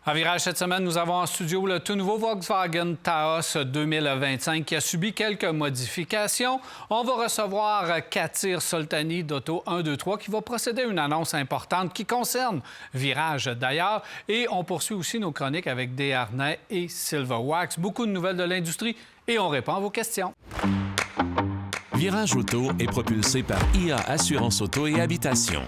En virage cette semaine, nous avons en studio le tout nouveau Volkswagen Taos 2025 qui a subi quelques modifications. On va recevoir Katir Soltani d'Auto 123 qui va procéder à une annonce importante qui concerne Virage d'ailleurs. Et on poursuit aussi nos chroniques avec Desharnais et Silverwax. Beaucoup de nouvelles de l'industrie et on répond à vos questions. Virage Auto est propulsé par IA Assurance Auto et Habitation.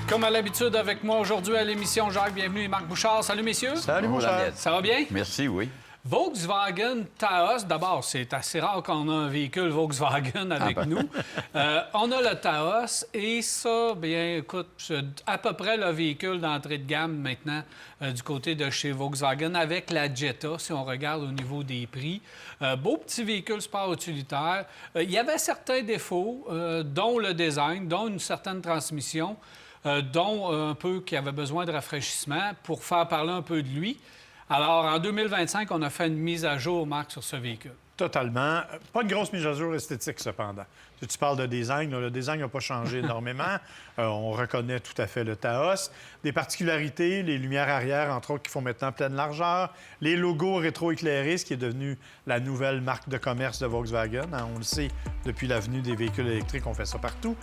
Comme à l'habitude, avec moi aujourd'hui à l'émission, Jacques, bienvenue, et Marc Bouchard. Salut, messieurs. Salut, mon cher. Ça va bien? Merci, oui. Volkswagen Taos, d'abord, c'est assez rare qu'on a un véhicule Volkswagen avec nous. On a le Taos et ça, bien, écoute, c'est à peu près le véhicule d'entrée de gamme maintenant du côté de chez Volkswagen avec la Jetta, si on regarde au niveau des prix. Beau petit véhicule sport utilitaire. Il y avait certains défauts, dont le design, dont une certaine transmission, dont un peu qui avait besoin de rafraîchissement pour faire parler un peu de lui. Alors, en 2025, on a fait une mise à jour, Marc, sur ce véhicule. Totalement. Pas une grosse mise à jour esthétique, cependant. Tu parles de design. Là, le design n'a pas changé énormément. On reconnaît tout à fait le Taos. Des particularités, les lumières arrière, entre autres, qui font maintenant pleine largeur. Les logos rétro-éclairés, ce qui est devenu la nouvelle marque de commerce de Volkswagen. On le sait, depuis l'avenue des véhicules électriques, on fait ça partout.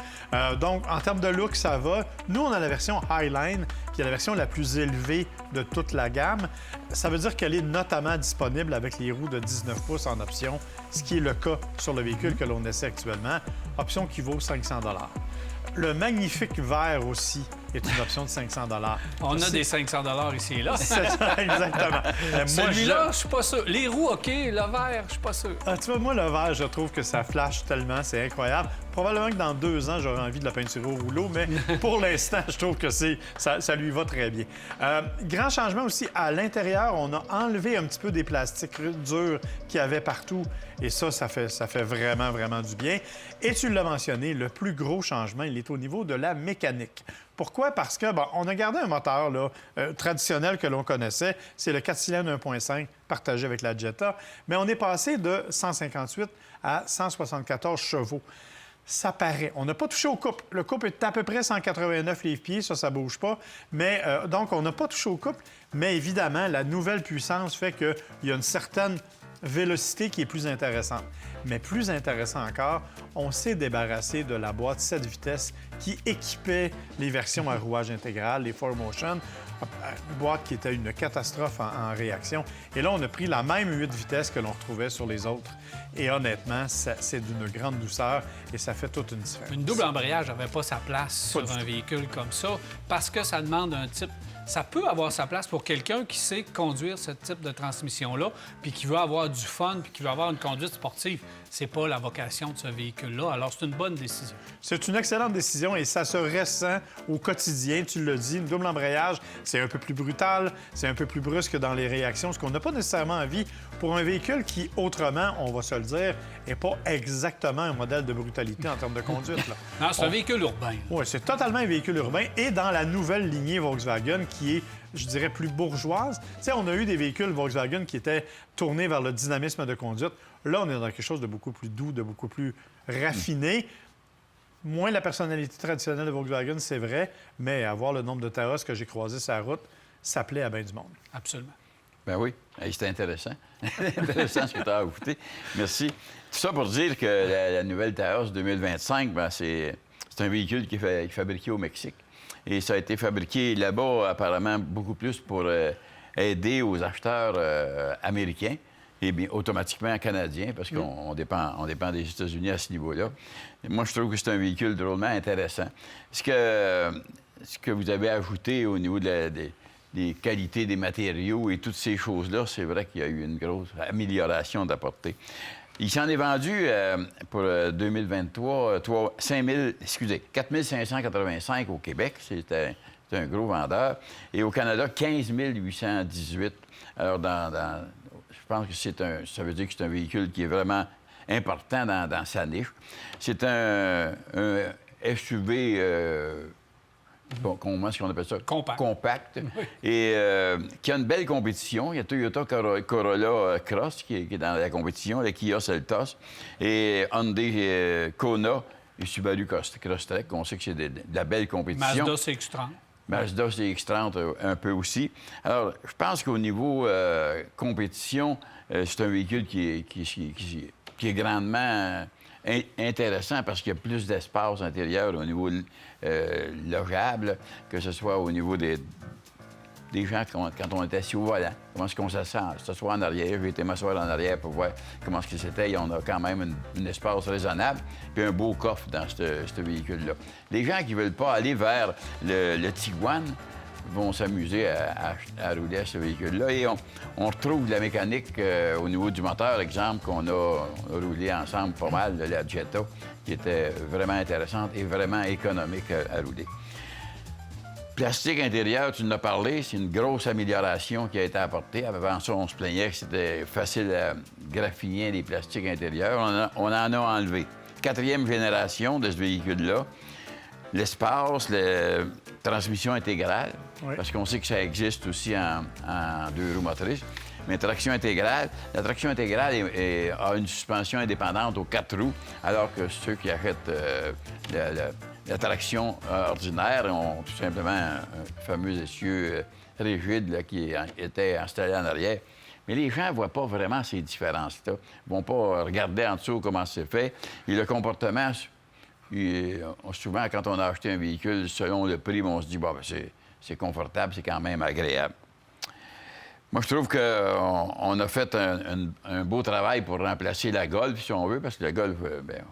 Donc, en termes de look, ça va. Nous, on a la version Highline, qui est la version la plus élevée de toute la gamme. Ça veut dire qu'elle est notamment disponible avec les roues de 19 pouces en option, ce qui est le cas sur le véhicule que l'on essaie actuellement. Option qui vaut 500 $. Le magnifique vert aussi est une option de 500 $. On a des 500 $ ici et là. C'est ça, exactement. Celui-là, je suis pas sûr. Les roues, OK. Le vert, je suis pas sûr. Tu vois, moi, le vert, je trouve que ça flash tellement, c'est incroyable. Probablement que dans 2 ans, j'aurai envie de la peinturer au rouleau, mais pour l'instant, je trouve que ça lui va très bien. Grand changement aussi, à l'intérieur, on a enlevé un petit peu des plastiques durs qu'il y avait partout. Et ça fait vraiment, vraiment du bien. Et tu l'as mentionné, le plus gros changement, il est au niveau de la mécanique. Pourquoi? Parce que, on a gardé un moteur là, traditionnel que l'on connaissait. C'est le 4 cylindres 1.5 partagé avec la Jetta. Mais on est passé de 158 à 174 chevaux. Ça paraît. On n'a pas touché au couple. Le couple est à peu près 189 livres-pieds. Ça bouge pas. Mais donc, on n'a pas touché au couple. Mais évidemment, la nouvelle puissance fait qu'il y a une certaine vélocité qui est plus intéressante. Mais plus intéressant encore, on s'est débarrassé de la boîte 7 vitesses qui équipait les versions à rouage intégral, les 4Motion, une boîte qui était une catastrophe en réaction. Et là, on a pris la même 8 vitesses que l'on retrouvait sur les autres. Et honnêtement, c'est d'une grande douceur et ça fait toute une différence. Une double embrayage n'avait pas sa place sur un véhicule comme ça parce que ça demande un type... Ça peut avoir sa place pour quelqu'un qui sait conduire ce type de transmission-là, puis qui veut avoir du fun, puis qui veut avoir une conduite sportive. C'est pas la vocation de ce véhicule-là. Alors, c'est une bonne décision. C'est une excellente décision et ça se ressent au quotidien. Tu l'as dit, une double embrayage, c'est un peu plus brutal, c'est un peu plus brusque dans les réactions, ce qu'on n'a pas nécessairement envie pour un véhicule qui, autrement, on va se le dire, n'est pas exactement un modèle de brutalité en termes de conduite. Là. Non, c'est un véhicule urbain. Oui, c'est totalement un véhicule urbain et dans la nouvelle lignée Volkswagen qui est, je dirais, plus bourgeoise. Tu sais, on a eu des véhicules Volkswagen qui étaient tournés vers le dynamisme de conduite. Là, on est dans quelque chose de beaucoup plus doux, de beaucoup plus raffiné. Moins la personnalité traditionnelle de Volkswagen, c'est vrai, mais avoir le nombre de Taos que j'ai croisés sur la route, ça plaît à bien du monde. Absolument. Ben oui, c'était intéressant. Intéressant ce que tu as ajouté. Merci. Tout ça pour dire que la nouvelle Taos 2025, c'est un véhicule qui est fabriqué au Mexique. Et ça a été fabriqué là-bas, apparemment, beaucoup plus pour aider aux acheteurs américains et bien automatiquement canadiens, parce qu'on dépend des États-Unis à ce niveau-là. Et moi, je trouve que c'est un véhicule drôlement intéressant. Ce que vous avez ajouté au niveau des qualités des matériaux et toutes ces choses-là, c'est vrai qu'il y a eu une grosse amélioration d'apporter. Il s'en est vendu pour 2023 4 585 au Québec. C'était un gros vendeur. Et au Canada, 15 818. Alors, je pense que ça veut dire que c'est un véhicule qui est vraiment important dans sa niche. C'est un SUV... comment est-ce qu'on appelle ça? Compact. Oui. Et qui a une belle compétition. Il y a Toyota Corolla Cross qui est dans la compétition, le Kia Seltos, et Hyundai Kona et Subaru Crosstrek. On sait que c'est de la belle compétition. Mazda CX-30. Mazda CX-30 un peu aussi. Alors, je pense qu'au niveau compétition, c'est un véhicule qui est grandement... intéressant parce qu'il y a plus d'espace intérieur au niveau logeable, que ce soit au niveau des gens quand on est assis au volant. Comment est-ce qu'on s'assoit en arrière? J'ai été m'asseoir en arrière pour voir comment est-ce que c'était. On a quand même un espace raisonnable puis un beau coffre dans ce véhicule-là. Les gens qui ne veulent pas aller vers le Tiguan vont s'amuser à rouler à ce véhicule-là. Et on retrouve de la mécanique au niveau du moteur, exemple, qu'on a roulé ensemble pas mal, la Jetta, qui était vraiment intéressante et vraiment économique à rouler. Plastique intérieur, tu en as parlé, c'est une grosse amélioration qui a été apportée. Avant ça, on se plaignait que c'était facile à graffiner les plastiques intérieurs. On en a enlevé. 4e génération de ce véhicule-là. L'espace, la transmission intégrale, parce qu'on sait que ça existe aussi en 2 roues motrices, mais traction intégrale. La traction intégrale a une suspension indépendante aux 4 roues, alors que ceux qui achètent la traction ordinaire ont tout simplement un fameux essieu rigide là, qui était installé en arrière. Mais les gens ne voient pas vraiment ces différences-là. Ils ne vont pas regarder en dessous comment c'est fait. Et le comportement... Et, souvent, quand on a acheté un véhicule, selon le prix, on se dit, bon, ben, c'est confortable, c'est quand même agréable. Moi, je trouve qu'on a fait un beau travail pour remplacer la Golf, si on veut, parce que la Golf, bien,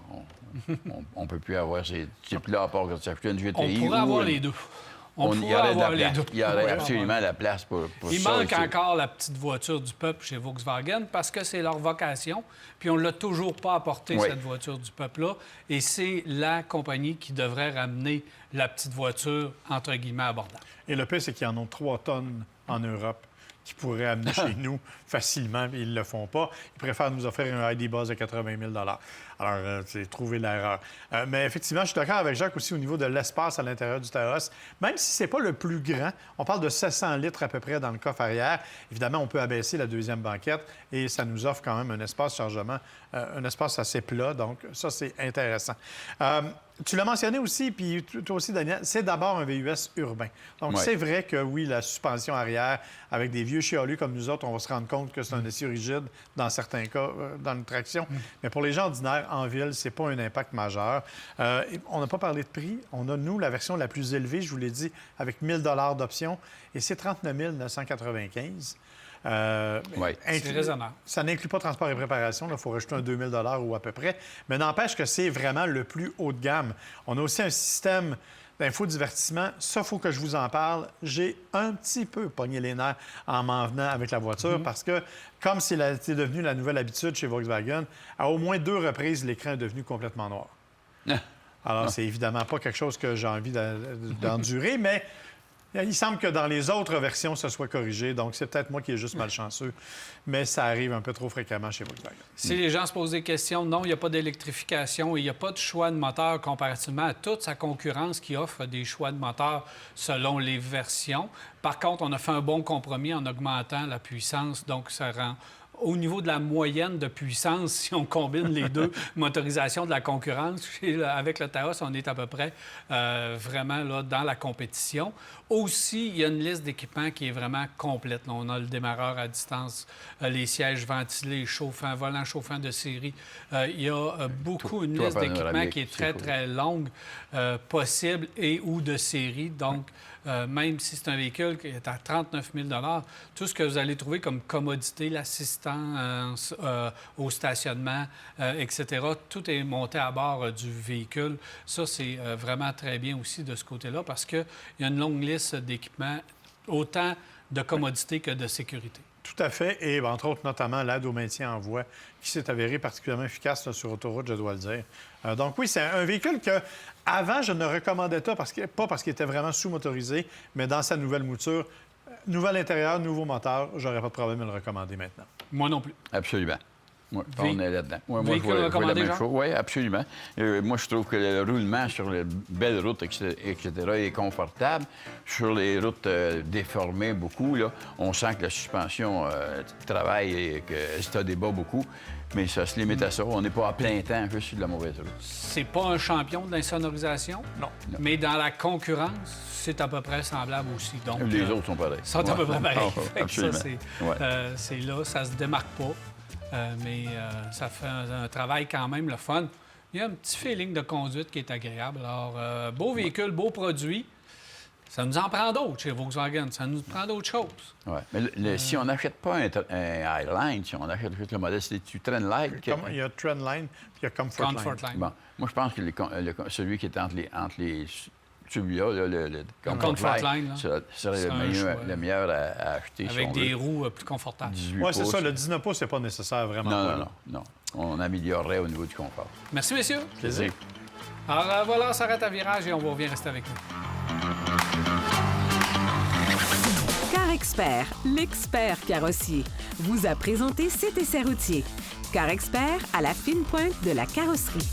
on ne peut plus avoir ces types-là, à part quand tu achètes une GTI. On pourrait avoir les deux. Il y aurait absolument la place pour Il ça. manque encore la petite voiture du peuple chez Volkswagen parce que c'est leur vocation. Puis on ne l'a toujours pas apporté, cette voiture du peuple-là. Et c'est la compagnie qui devrait ramener la petite voiture, entre guillemets, abordable. Et le pire, c'est qu'ils en ont 3 tonnes en Europe qui pourraient amener chez nous facilement, mais ils ne le font pas. Ils préfèrent nous offrir un ID Buzz de 80 000 Alors, c'est trouver l'erreur. Mais effectivement, je suis d'accord avec Jacques aussi au niveau de l'espace à l'intérieur du Taos. Même si ce n'est pas le plus grand, on parle de 700 litres à peu près dans le coffre arrière. Évidemment, on peut abaisser la deuxième banquette et ça nous offre quand même un espace chargement, un espace assez plat. Donc, ça, c'est intéressant. Tu l'as mentionné aussi, puis toi aussi, Daniel, c'est d'abord un VUS urbain. Donc, c'est vrai que, oui, la suspension arrière, avec des vieux chialus comme nous autres, on va se rendre compte que c'est un essieu rigide dans certains cas, dans une traction. Mais pour les gens ordinaires, en ville, c'est pas un impact majeur. On n'a pas parlé de prix. On a, nous, la version la plus élevée, je vous l'ai dit, avec 1 000 d'options, et c'est 39 995. C'est raisonnable. Ça n'inclut pas transport et préparation. Il faut rajouter un 2 000 ou à peu près. Mais n'empêche que c'est vraiment le plus haut de gamme. On a aussi un système d'infodivertissement. Ça, il faut que je vous en parle. J'ai un petit peu pogné les nerfs en m'en venant avec la voiture parce que, comme c'est devenu la nouvelle habitude chez Volkswagen, à au moins 2 reprises, l'écran est devenu complètement noir. Alors, c'est évidemment pas quelque chose que j'ai envie d'endurer, mais... Il semble que dans les autres versions, ça soit corrigé. Donc, c'est peut-être moi qui est juste malchanceux. Mais ça arrive un peu trop fréquemment chez Volkswagen. Si les gens se posent des questions, non, il n'y a pas d'électrification et il n'y a pas de choix de moteur comparativement à toute sa concurrence qui offre des choix de moteur selon les versions. Par contre, on a fait un bon compromis en augmentant la puissance. Donc, ça rend... Au niveau de la moyenne de puissance, si on combine les deux motorisations de la concurrence, avec le Taos, on est à peu près vraiment là, dans la compétition. Aussi, il y a une liste d'équipements qui est vraiment complète. Là, on a le démarreur à distance, les sièges ventilés, chauffants, volants chauffants de série. Il y a une liste d'équipements qui est très, très longue, possible et ou de série. Donc, même si c'est un véhicule qui est à 39 000 tout ce que vous allez trouver comme commodité, l'assistance au stationnement, etc., tout est monté à bord du véhicule. Ça, c'est vraiment très bien aussi de ce côté-là parce qu'il y a une longue liste d'équipements, autant de commodité que de sécurité. Tout à fait. Et entre autres, notamment l'aide au maintien en voie qui s'est avérée particulièrement efficace là, sur autoroute, je dois le dire. Donc oui, c'est un véhicule que avant je ne recommandais pas parce qu'il était vraiment sous-motorisé, mais dans sa nouvelle mouture, nouvel intérieur, nouveau moteur, j'aurais pas de problème à le recommander maintenant. Moi non plus. Absolument. Ouais, on est là-dedans. Ouais, moi, je Véhicule vois la recommandé, même Jean? chose. Oui, absolument. Moi, je trouve que le roulement sur les belles routes, etc., est confortable. Sur les routes déformées beaucoup, là, on sent que la suspension travaille et qu'elle se débat beaucoup. Mais ça se limite à ça. On n'est pas à plein temps juste sur de la mauvaise route. C'est pas un champion de l'insonorisation, Non. mais dans la concurrence, c'est à peu près semblable aussi. Donc, Les autres sont pareils. sont à peu près pareils. Ah, Fait que absolument. ça, c'est là, ça se démarque pas. Mais ça fait un travail quand même le fun. Il y a un petit feeling de conduite qui est agréable. Alors, beau véhicule, beau produit. Ça nous en prend d'autres chez Volkswagen. Ça nous prend d'autres choses. Ouais. Mais si on n'achète pas un Highline, si on achète juste le modèle, c'est-tu Trendline? Il y a Trendline puis il y a Comfort Line. Bon. Moi, je pense que celui qui est entre les celui-là, le Comfort Line, là. serait C'est un choix. le meilleur à acheter. Avec si on des veut. roues plus confortables. 18 Oui, c'est pouces. ça. Le 19 pouces, c'est pas nécessaire vraiment. Non. On améliorerait au niveau du confort. Merci, messieurs. Plaisir. Alors voilà, on s'arrête à virage et on revient rester avec nous. Car Expert, l'expert carrossier, vous a présenté cet essai routier. Car Expert à la fine pointe de la carrosserie.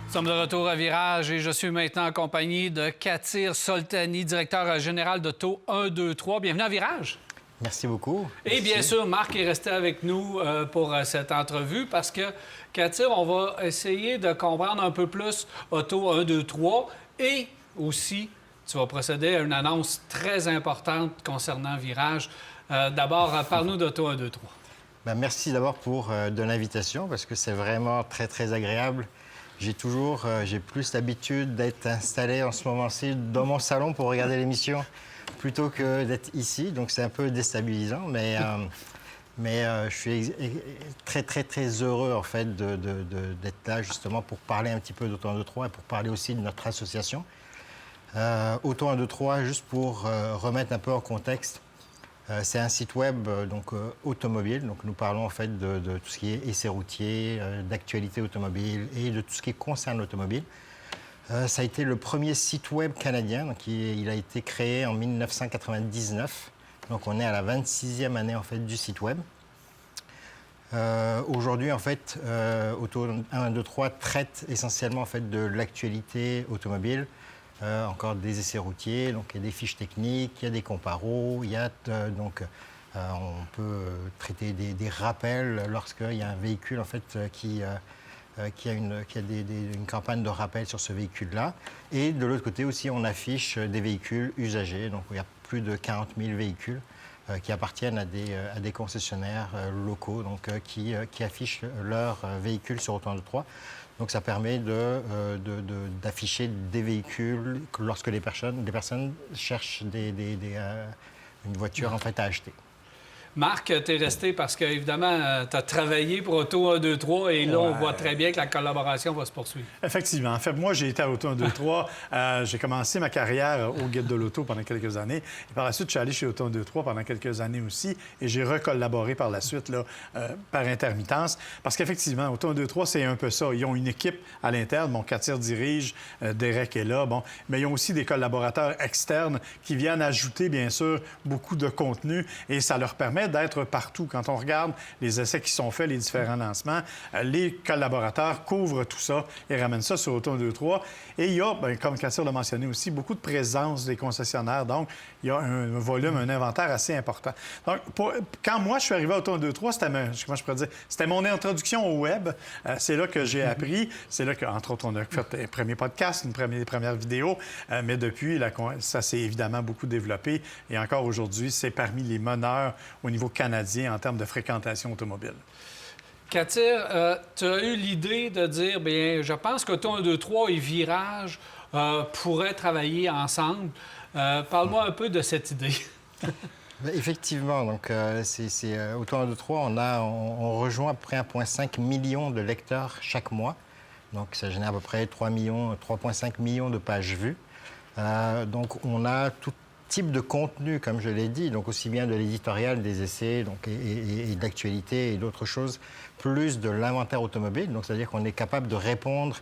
Nous sommes de retour à Virage et je suis maintenant accompagné de Katir Soltani, directeur général d'Auto 123. Bienvenue à Virage. Merci beaucoup. Et bien sûr, Marc est resté avec nous pour cette entrevue parce que, Katir, on va essayer de comprendre un peu plus Auto 123 et aussi, tu vas procéder à une annonce très importante concernant Virage. D'abord, parle-nous d'Auto 123. Ben, merci d'abord pour de l'invitation parce que c'est vraiment très, très agréable. J'ai plus l'habitude d'être installé en ce moment-ci dans mon salon pour regarder l'émission plutôt que d'être ici. Donc, c'est un peu déstabilisant, mais je suis très, très, très heureux, en fait, d'être là, justement, pour parler un petit peu d'Auto 123 et pour parler aussi de notre association. Auto 123, juste pour remettre un peu en contexte, c'est un site web automobile. Donc, nous parlons en fait de tout ce qui est essais routiers, d'actualité automobile et de tout ce qui concerne l'automobile. Ça a été le premier site web canadien. Donc, il a été créé en 1999. Donc, on est à la 26e année en fait du site web. Aujourd'hui, en fait, Auto 123 traite essentiellement en fait de l'actualité automobile. Encore des essais routiers, donc il y a des fiches techniques, il y a des comparos, il y a on peut traiter des rappels lorsqu'il y a un véhicule en fait qui a une campagne de rappel sur ce véhicule-là. Et de l'autre côté aussi, on affiche des véhicules usagés. Donc il y a plus de 40 000 véhicules qui appartiennent à des concessionnaires locaux qui affichent leurs véhicules sur Auto 123. Donc, ça permet d'afficher des véhicules lorsque les personnes cherchent une voiture en fait, à acheter. Marc, tu es resté parce qu'évidemment, tu as travaillé pour Auto 123 et là, on voit très bien que la collaboration va se poursuivre. Effectivement. En fait, moi, j'ai été à Auto 123. J'ai commencé ma carrière au Guide de l'auto pendant quelques années. Et par la suite, je suis allé chez Auto 123 pendant quelques années aussi. Et j'ai recollaboré par la suite, là, par intermittence. Parce qu'effectivement, Auto 123, c'est un peu ça. Ils ont une équipe à l'interne. Mon Katir dirige, Derek est là. Bon. Mais ils ont aussi des collaborateurs externes qui viennent ajouter, bien sûr, beaucoup de contenu. Et ça leur permet d'être partout. Quand on regarde les essais qui sont faits, les différents lancements, les collaborateurs couvrent tout ça et ramènent ça sur Auto 123. Et il y a, bien, comme Katir l'a mentionné aussi, beaucoup de présence des concessionnaires. Donc, il y a un volume, un inventaire assez important. Donc, quand moi, je suis arrivé à Auto 123, c'était mon introduction au web. C'est là que j'ai appris. C'est là qu'entre autres, on a fait un premier podcast, une première vidéo. Mais depuis, ça s'est évidemment beaucoup développé. Et encore aujourd'hui, c'est parmi les meneurs au niveau canadien en termes de fréquentation automobile. Katir, tu as eu l'idée de dire, bien, je pense qu'Auto 123 et Virage pourraient travailler ensemble. Parle-moi un peu de cette idée. Effectivement, donc au Tour 1, 2, 3, on rejoint à peu près 1,5 million de lecteurs chaque mois. Donc ça génère à peu près 3,5 millions de pages vues. Donc on a tout type de contenu, comme je l'ai dit, donc aussi bien de l'éditorial, des essais donc, et de l'actualité et d'autres choses, plus de l'inventaire automobile. Donc c'est-à-dire qu'on est capable de répondre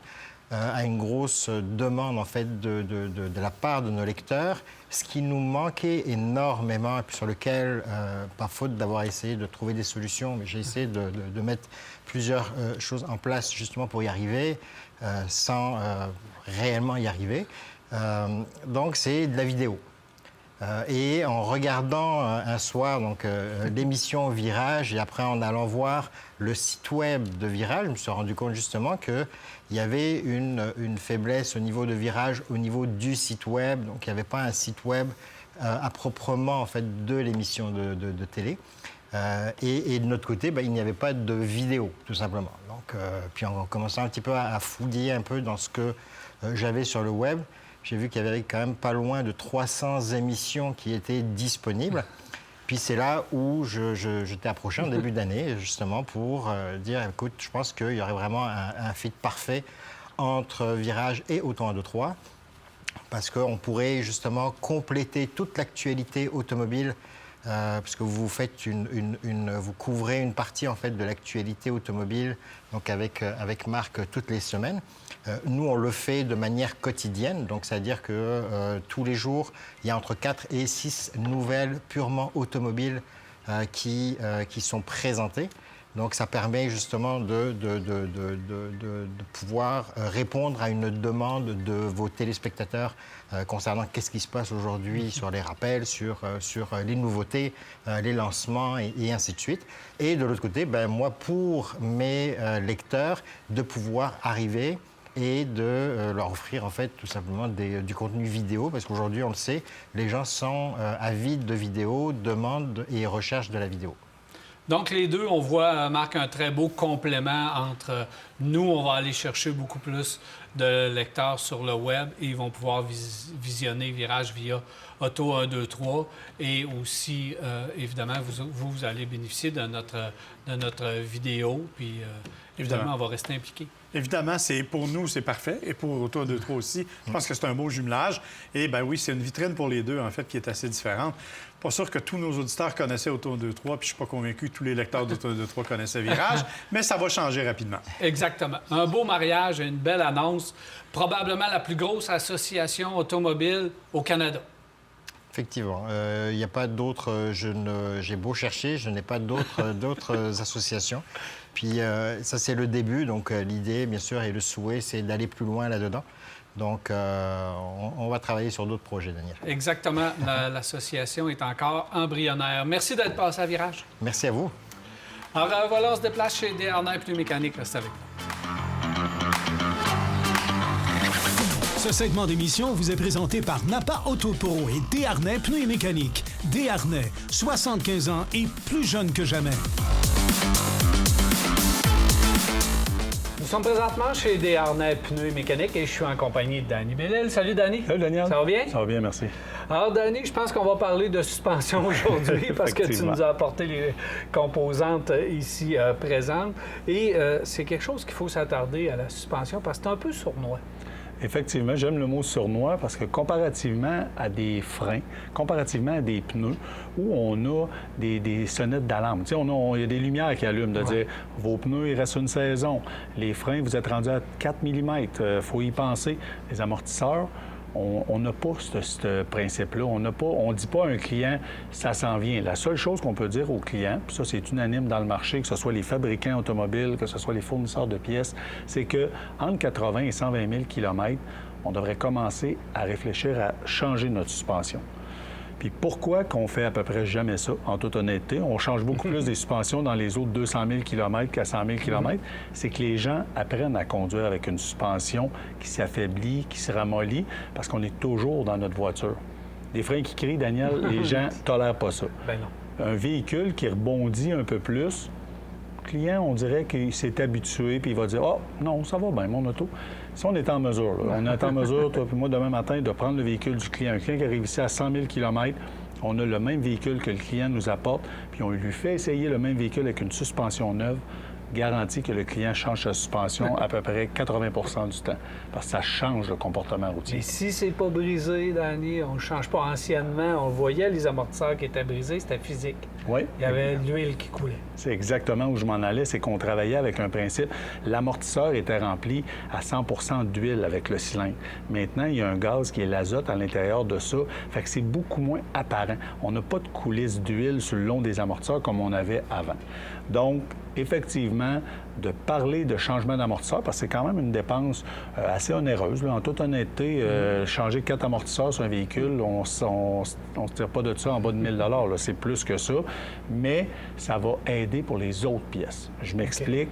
à une grosse demande en fait de la part de nos lecteurs, ce qui nous manquait énormément et puis sur lequel, par faute d'avoir essayé de trouver des solutions, mais j'ai essayé de mettre plusieurs choses en place justement pour y arriver, sans réellement y arriver. Donc c'est de la vidéo. Et en regardant un soir l'émission Virage et après en allant voir le site web de Virage, je me suis rendu compte justement qu'il y avait une faiblesse au niveau de Virage, au niveau du site web. Donc il n'y avait pas un site web à proprement en fait, de l'émission de télé. Et de notre côté, il n'y avait pas de vidéo, tout simplement. Donc, puis en commençant un petit peu à fouiller un peu dans ce que j'avais sur le web, j'ai vu qu'il y avait quand même pas loin de 300 émissions qui étaient disponibles. Puis c'est là où je t'ai approché en début d'année, justement, pour dire, écoute, je pense qu'il y aurait vraiment un fit parfait entre Virage et Auto 1, 2, 3, parce qu'on pourrait justement compléter toute l'actualité automobile, puisque vous faites vous couvrez une partie en fait de l'actualité automobile, donc avec Marc toutes les semaines. Nous, on le fait de manière quotidienne, donc c'est-à-dire que tous les jours, il y a entre 4 et 6 nouvelles purement automobiles qui sont présentées. Donc, ça permet justement de pouvoir répondre à une demande de vos téléspectateurs concernant qu'est-ce qui se passe aujourd'hui sur les rappels, sur les nouveautés, les lancements et ainsi de suite. Et de l'autre côté, moi, pour mes lecteurs, de pouvoir arriver et de leur offrir en fait tout simplement du contenu vidéo, parce qu'aujourd'hui, on le sait, les gens sont avides de vidéos, demandent et recherchent de la vidéo. Donc, les deux, on voit, Marc, un très beau complément entre nous, on va aller chercher beaucoup plus de lecteurs sur le web et ils vont pouvoir visionner Virage via Auto 1, 2, 3. Et aussi, évidemment, vous allez bénéficier de notre vidéo. Puis, évidemment, on va rester impliqués. Évidemment, pour nous, c'est parfait. Et pour Auto 1, 2, 3 aussi. Je pense que c'est un beau jumelage. Et bien oui, c'est une vitrine pour les deux, en fait, qui est assez différente. Pas sûr que tous nos auditeurs connaissaient Auto 1, 2, 3, puis je suis pas convaincu que tous les lecteurs d'Auto 1, 2, 3 connaissaient Virage, mais ça va changer rapidement. Exactement. Un beau mariage et une belle annonce. Probablement la plus grosse association automobile au Canada. Effectivement. Il n'y a pas d'autres... J'ai beau chercher, je n'ai pas d'autres associations. Puis ça, c'est le début. Donc l'idée, bien sûr, et le souhait, c'est d'aller plus loin là-dedans. Donc, on va travailler sur d'autres projets, Daniel. Exactement. L'association est encore embryonnaire. Merci d'être passé à Virage. Merci à vous. Alors voilà, on se déplace chez Desharnais Pneus Mécaniques. Restez avec nous. Ce segment d'émission vous est présenté par Napa Auto Pro et Desharnais Pneus Mécaniques. Desharnais, 75 ans et plus jeune que jamais. Nous sommes présentement chez Desharnais Pneus Mécaniques et je suis en compagnie de Danny Bellil. Salut, Danny. Salut, Daniel. Ça va bien? Ça va bien, merci. Alors, Danny, je pense qu'on va parler de suspension aujourd'hui parce que tu nous as apporté les composantes ici présentes. Et c'est quelque chose qu'il faut s'attarder à la suspension parce que c'est un peu sournois. Effectivement, j'aime le mot sournois parce que comparativement à des freins, comparativement à des pneus, où on a des sonnettes d'alarme, tu sais, il y a des lumières qui allument, de dire vos pneus, il reste une saison. Les freins, vous êtes rendus à 4 mm, il faut y penser. Les amortisseurs, on n'a pas ce principe-là. On ne dit pas à un client, ça s'en vient. La seule chose qu'on peut dire au client, puis ça, c'est unanime dans le marché, que ce soit les fabricants automobiles, que ce soit les fournisseurs de pièces, c'est qu'entre 80 et 120 000 km, on devrait commencer à réfléchir à changer notre suspension. Puis pourquoi qu'on fait à peu près jamais ça, en toute honnêteté? On change beaucoup plus des suspensions dans les autres 200 000 km qu'à 100 000 km. C'est que les gens apprennent à conduire avec une suspension qui s'affaiblit, qui se ramollit, parce qu'on est toujours dans notre voiture. Des freins qui crient, Daniel, les gens ne tolèrent pas ça. Ben non. Un véhicule qui rebondit un peu plus, le client, on dirait qu'il s'est habitué, puis il va dire « Ah, non, ça va bien, mon auto. » Si on est en mesure, là, on est en mesure, toi et moi, demain matin, de prendre le véhicule du client. Un client qui arrive ici à 100 000 km, On a le même véhicule que le client nous apporte, puis on lui fait essayer le même véhicule avec une suspension neuve, garantit que le client change sa suspension à peu près 80 du temps, parce que ça change le comportement routier. Mais si c'est pas brisé, Danny, on ne change pas anciennement. On voyait les amortisseurs qui étaient brisés, c'était physique. Oui. Il y avait de l'huile qui coulait. C'est exactement où je m'en allais, c'est qu'on travaillait avec un principe. L'amortisseur était rempli à 100 d'huile avec le cylindre. Maintenant, il y a un gaz qui est l'azote à l'intérieur de ça, fait que c'est beaucoup moins apparent. On n'a pas de coulisses d'huile sur le long des amortisseurs comme on avait avant. Donc, effectivement, de parler de changement d'amortisseur, parce que c'est quand même une dépense assez onéreuse. Là. En toute honnêteté, changer 4 amortisseurs sur un véhicule, on se tire pas de ça en bas de 1 000 là. C'est plus que ça, mais ça va aider pour les autres pièces. Je m'explique.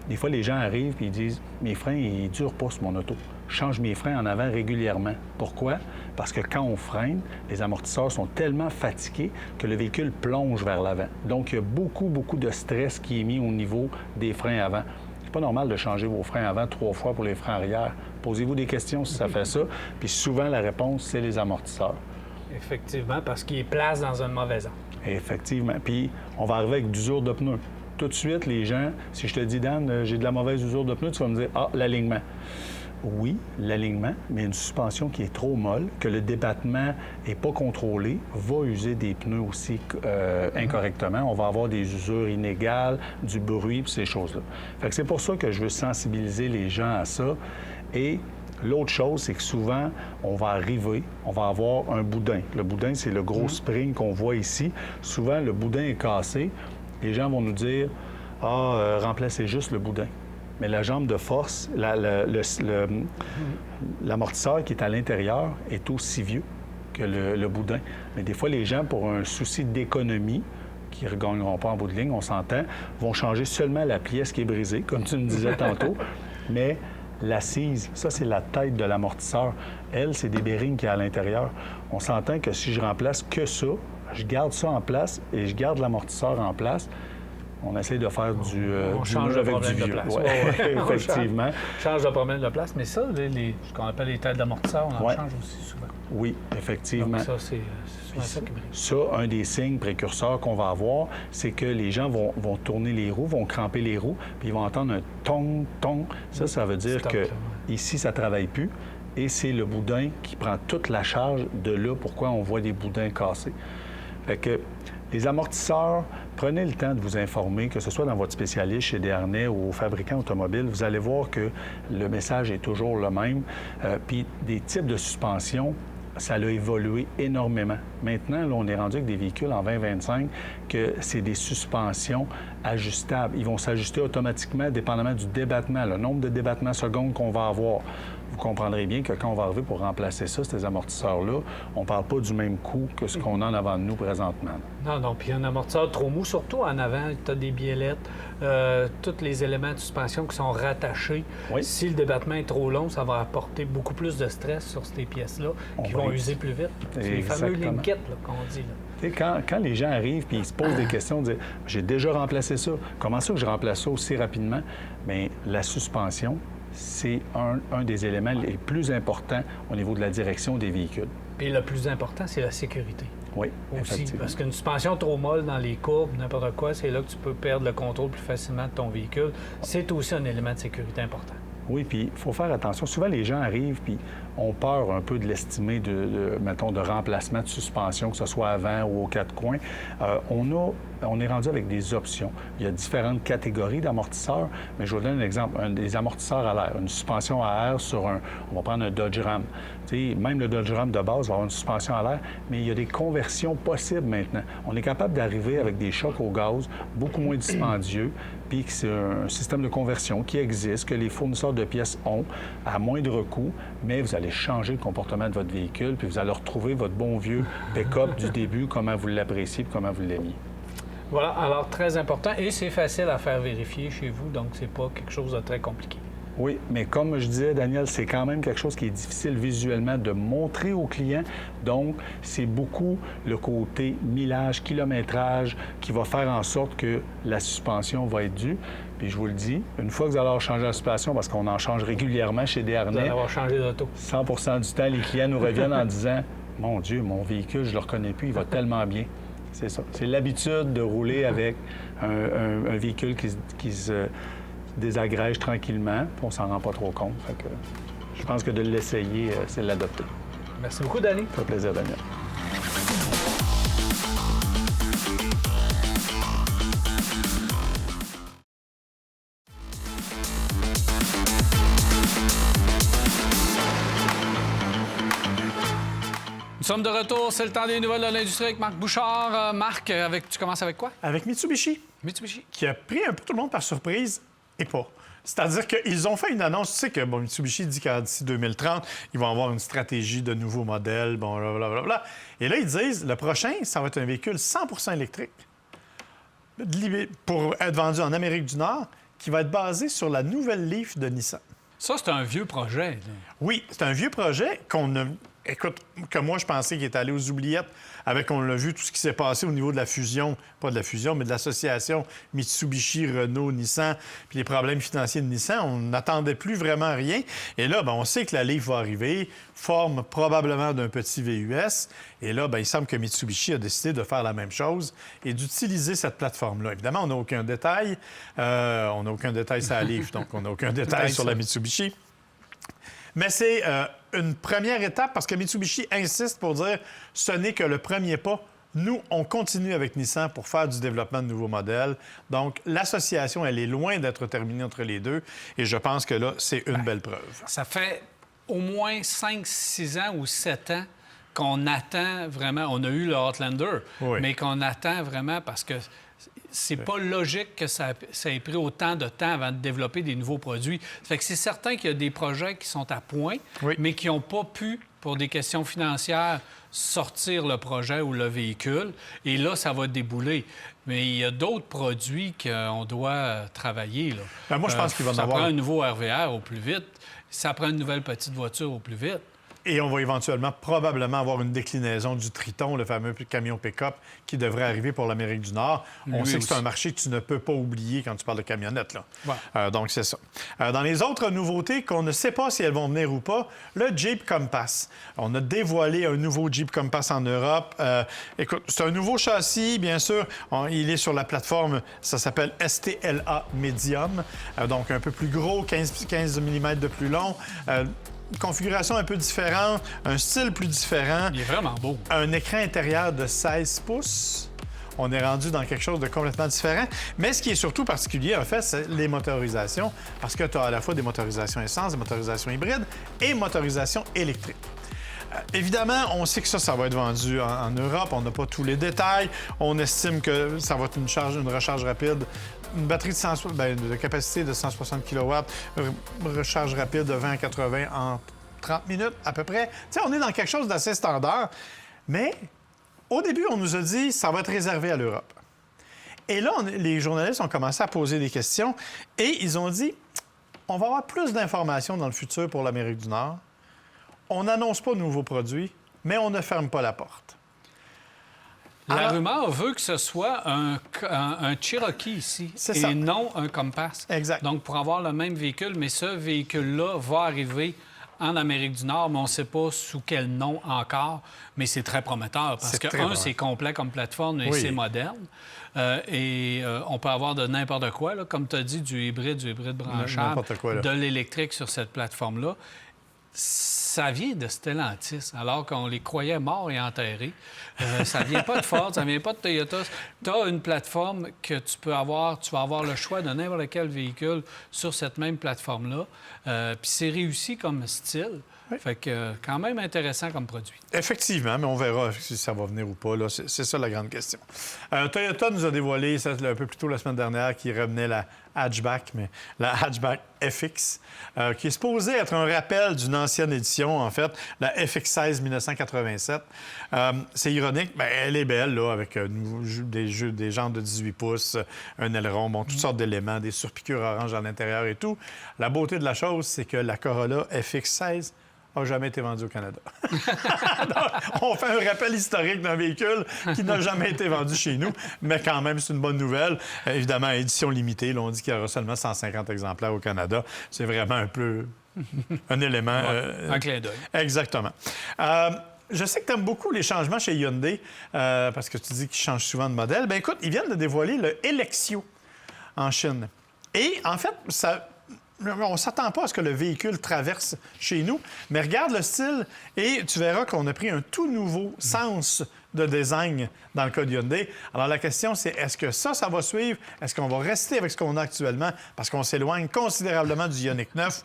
Des fois, les gens arrivent et ils disent « Mes freins, ils ne durent pas sur mon auto. Je change mes freins en avant régulièrement. » Pourquoi? Parce que quand on freine, les amortisseurs sont tellement fatigués que le véhicule plonge vers l'avant. Donc, il y a beaucoup de stress qui est mis au niveau des freins avant. C'est pas normal de changer vos freins avant 3 fois pour les freins arrière. Posez-vous des questions si ça fait ça. Puis souvent, la réponse, c'est les amortisseurs. Effectivement, parce qu'ils placent dans un mauvais angle. Effectivement. Puis, on va arriver avec d'usure de pneus. Tout de suite, les gens, si je te dis, Dan, j'ai de la mauvaise usure de pneus, tu vas me dire, ah, l'alignement. Oui, l'alignement, mais une suspension qui est trop molle, que le débattement n'est pas contrôlé, va user des pneus aussi incorrectement. On va avoir des usures inégales, du bruit, puis ces choses-là. Fait que c'est pour ça que je veux sensibiliser les gens à ça. Et l'autre chose, c'est que souvent, on va arriver, on va avoir un boudin. Le boudin, c'est le gros spring qu'on voit ici. Souvent, le boudin est cassé. Les gens vont nous dire, remplacez juste le boudin. Mais la jambe de force, l'amortisseur qui est à l'intérieur est aussi vieux que le boudin. Mais des fois, les gens, pour un souci d'économie, qui ne regagneront pas en bout de ligne, on s'entend, vont changer seulement la pièce qui est brisée, comme tu me disais tantôt. Mais l'assise, ça, c'est la tête de l'amortisseur. Elle, c'est des bearings qui est à l'intérieur. On s'entend que si je remplace que ça, je garde ça en place et je garde l'amortisseur en place. On essaie de faire du change avec problème du vieux. de place. Ouais, effectivement. Change le problème de place, mais ça, ce qu'on appelle les têtes d'amortisseur, on en change aussi souvent. Oui, effectivement. Donc ça, c'est souvent ça qui brise. Ça, un des signes précurseurs qu'on va avoir, c'est que les gens vont tourner les roues, vont cramper les roues, puis ils vont entendre un tong, tong. Ça veut dire que ici, ça ne travaille plus. Et c'est le boudin qui prend toute la charge de là, pourquoi on voit des boudins cassés. Fait que les amortisseurs, prenez le temps de vous informer, que ce soit dans votre spécialiste chez Desharnais ou au fabricant automobile. Vous allez voir que le message est toujours le même. Puis des types de suspension, ça a évolué énormément. Maintenant, là, on est rendu avec des véhicules en 2025 que c'est des suspensions ajustables. Ils vont s'ajuster automatiquement dépendamment du débattement, le nombre de débattements secondes qu'on va avoir. Vous comprendrez bien que quand on va arriver pour remplacer ça, ces amortisseurs-là, on ne parle pas du même coût que ce qu'on a en avant de nous présentement. Non, puis un amortisseur trop mou, surtout en avant, tu as des biellettes, tous les éléments de suspension qui sont rattachés. Oui. Si le débattement est trop long, ça va apporter beaucoup plus de stress sur ces pièces-là qui vont user plus vite. C'est les fameux linkets qu'on dit. Quand les gens arrivent et ils se posent des questions, disent « J'ai déjà remplacé ça. Comment ça que je remplace ça aussi rapidement? » Bien, la suspension, c'est un des éléments les plus importants au niveau de la direction des véhicules. Et le plus important, c'est la sécurité. Oui, aussi. Parce qu'une suspension trop molle dans les courbes, n'importe quoi, c'est là que tu peux perdre le contrôle plus facilement de ton véhicule. C'est aussi un élément de sécurité important. Oui, puis il faut faire attention. Souvent, les gens arrivent puis ont peur un peu de l'estimer mettons, de remplacement de suspension, que ce soit avant ou aux 4 coins. On est rendu avec des options. Il y a différentes catégories d'amortisseurs, mais je vous donne un exemple. Des amortisseurs à l'air, une suspension à air sur on va prendre un Dodge Ram. T'sais, même le Dodge Ram de base va avoir une suspension à l'air, mais il y a des conversions possibles maintenant. On est capable d'arriver avec des chocs au gaz beaucoup moins dispendieux, puis que c'est un système de conversion qui existe, que les fournisseurs de pièces ont à moindre coût, mais vous allez changer le comportement de votre véhicule, puis vous allez retrouver votre bon vieux pick-up du début, comment vous l'appréciez, puis comment vous l'aimiez. Voilà, alors très important, et c'est facile à faire vérifier chez vous, donc c'est pas quelque chose de très compliqué. Oui, mais comme je disais, Daniel, c'est quand même quelque chose qui est difficile visuellement de montrer aux clients. Donc, c'est beaucoup le côté millage, kilométrage qui va faire en sorte que la suspension va être due. Puis je vous le dis, une fois que vous allez avoir changé la suspension, parce qu'on en change régulièrement chez Desharnais, vous allez avoir changé d'auto. 100 du temps, les clients nous reviennent en disant mon Dieu, mon véhicule, je le reconnais plus, il va tellement bien. C'est ça. C'est l'habitude de rouler avec un véhicule qui se désagrège tranquillement, puis on s'en rend pas trop compte. Fait que je pense que de l'essayer, c'est de l'adopter. Merci beaucoup, Danny. Ça fait plaisir, Daniel. Nous sommes de retour, c'est le temps des nouvelles de l'industrie avec Marc Bouchard. Marc, tu commences avec quoi? Avec Mitsubishi, Mitsubishi. qui a pris un peu tout le monde par surprise et pas. C'est-à-dire qu'ils ont fait une annonce. Tu sais que Mitsubishi dit qu'à d'ici 2030, ils vont avoir une stratégie de nouveaux modèles, bon, blablabla. Et là, ils disent, le prochain, ça va être un véhicule 100 électrique pour être vendu en Amérique du Nord, qui va être basé sur la nouvelle Leaf de Nissan. Ça, c'est un vieux projet. Là. Oui, c'est un vieux projet qu'on a... Écoute, que moi, je pensais qu'il était allé aux oubliettes avec, on l'a vu, tout ce qui s'est passé au niveau de la fusion, pas de la fusion, mais de l'association Mitsubishi, Renault, Nissan, puis les problèmes financiers de Nissan. On n'attendait plus vraiment rien. Et là, on sait que la Leaf va arriver, forme probablement d'un petit VUS. Et là, il semble que Mitsubishi a décidé de faire la même chose et d'utiliser cette plateforme-là. Évidemment, on n'a aucun détail. On n'a aucun détail sur la Leaf, donc on n'a aucun détail sur la Mitsubishi. Mais c'est une première étape parce que Mitsubishi insiste pour dire ce n'est que le premier pas. Nous, on continue avec Nissan pour faire du développement de nouveaux modèles. Donc, l'association, elle est loin d'être terminée entre les deux. Et je pense que là, c'est une belle preuve. Ça fait au moins 5, 6 ans ou 7 ans qu'on attend vraiment. On a eu le Outlander, mais qu'on attend vraiment parce que c'est pas logique que ça ait pris autant de temps avant de développer des nouveaux produits. Ça fait que c'est certain qu'il y a des projets qui sont à point, mais qui n'ont pas pu, pour des questions financières, sortir le projet ou le véhicule. Et là, ça va débouler. Mais il y a d'autres produits qu'on doit travailler. Là. Moi, je pense qu'il va en avoir... Ça prend un nouveau RVR au plus vite. Ça prend une nouvelle petite voiture au plus vite. Et on va éventuellement, probablement, avoir une déclinaison du Triton, le fameux camion pick-up, qui devrait arriver pour l'Amérique du Nord. On sait que c'est un marché que tu ne peux pas oublier quand tu parles de camionnette. Là. Ouais. Donc, c'est ça. Dans les autres nouveautés qu'on ne sait pas si elles vont venir ou pas, le Jeep Compass. On a dévoilé un nouveau Jeep Compass en Europe. Écoute, c'est un nouveau châssis, bien sûr. Il est sur la plateforme, ça s'appelle STLA Medium. Donc, un peu plus gros, 15 mm de plus long. Une configuration un peu différente, un style plus différent. Il est vraiment beau. Un écran intérieur de 16 pouces. On est rendu dans quelque chose de complètement différent. Mais ce qui est surtout particulier, en fait, c'est les motorisations, parce que tu as à la fois des motorisations essence, des motorisations hybrides et motorisations électriques. Évidemment, on sait que ça va être vendu en Europe. On n'a pas tous les détails. On estime que ça va être une recharge rapide, une batterie de capacité de 160 kW, recharge rapide de 20 à 80 en 30 minutes à peu près. Tu sais, on est dans quelque chose d'assez standard. Mais au début, on nous a dit que ça va être réservé à l'Europe. Et là, les journalistes ont commencé à poser des questions et ils ont dit on va avoir plus d'informations dans le futur pour l'Amérique du Nord. On n'annonce pas de nouveaux produits, mais on ne ferme pas la porte. La rumeur veut que ce soit un Cherokee ici et non un Compass. Exact. Donc, pour avoir le même véhicule, mais ce véhicule-là va arriver en Amérique du Nord, mais on ne sait pas sous quel nom encore, mais c'est très prometteur parce que, c'est complet comme plateforme et c'est moderne. On peut avoir de n'importe quoi, là, comme tu as dit, du hybride branchable, de l'électrique sur cette plateforme-là. Ça vient de Stellantis, alors qu'on les croyait morts et enterrés. Ça vient pas de Ford, ça vient pas de Toyota. Tu as une plateforme que tu vas avoir le choix de n'importe quel véhicule sur cette même plateforme-là. Puis c'est réussi comme style. Oui. Fait que quand même intéressant comme produit. Effectivement, mais on verra si ça va venir ou pas. Là. C'est ça la grande question. Toyota nous a dévoilé ça, un peu plus tôt la semaine dernière qu'il revenait la hatchback, mais la hatchback FX, qui est supposée être un rappel d'une ancienne édition, en fait, la FX16 1987. C'est ironique, mais elle est belle, là, avec des jantes de 18 pouces, un aileron, toutes sortes d'éléments, des surpiqûres orange à l'intérieur et tout. La beauté de la chose, c'est que la Corolla FX16 n'a jamais été vendu au Canada. Donc, on fait un rappel historique d'un véhicule qui n'a jamais été vendu chez nous, mais quand même, c'est une bonne nouvelle. Évidemment, édition limitée, là, on dit qu'il y aura seulement 150 exemplaires au Canada. C'est vraiment un peu un élément... un clin d'œil. Exactement. je sais que tu aimes beaucoup les changements chez Hyundai, parce que tu dis qu'ils changent souvent de modèle. Bien, écoute, ils viennent de dévoiler le Elexio en Chine. Et en fait, on ne s'attend pas à ce que le véhicule traverse chez nous, mais regarde le style et tu verras qu'on a pris un tout nouveau sens de design dans le cas de Hyundai. Alors, la question, c'est est-ce que ça va suivre? Est-ce qu'on va rester avec ce qu'on a actuellement? Parce qu'on s'éloigne considérablement du Ioniq 9.